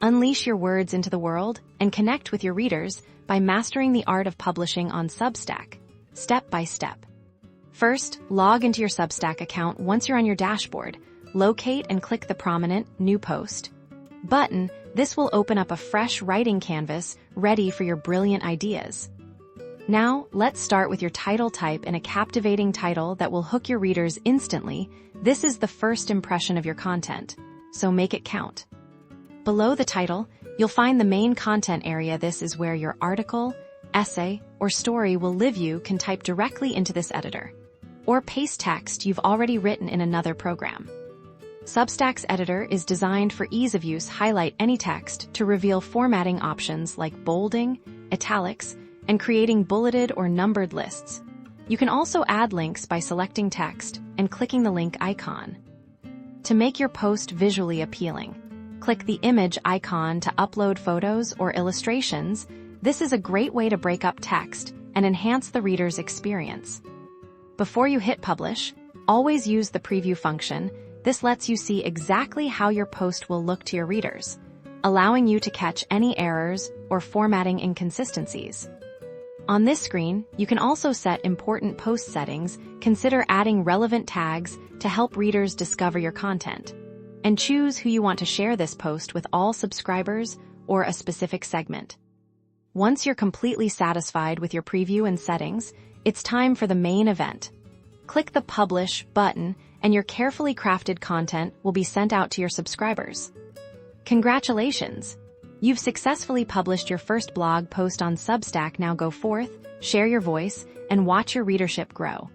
Unleash your words into the world and connect with your readers by mastering the art of publishing on Substack, step by step. First, log into your Substack account once you're on your dashboard. Locate and click the prominent New Post button. This will open up a fresh writing canvas ready for your brilliant ideas. Now, let's start with your title. Type in a captivating title that will hook your readers instantly. This is the first impression of your content, so make it count. Below the title, you'll find the main content area. This is where your article, essay, or story will live. You can type directly into this editor, or paste text you've already written in another program. Substack's editor is designed for ease of use. Highlight any text to reveal formatting options like bolding, italics, and creating bulleted or numbered lists. You can also add links by selecting text and clicking the link icon. To make your post visually appealing, click the image icon to upload photos or illustrations. This is a great way to break up text and enhance the reader's experience. Before you hit publish, always use the preview function. This lets you see exactly how your post will look to your readers, allowing you to catch any errors or formatting inconsistencies. On this screen, you can also set important post settings. Consider adding relevant tags to help readers discover your content. And choose who you want to share this post with, all subscribers or a specific segment. Once you're completely satisfied with your preview and settings, it's time for the main event. Click the Publish button, and your carefully crafted content will be sent out to your subscribers. Congratulations! You've successfully published your first blog post on Substack. Now go forth, share your voice, and watch your readership grow.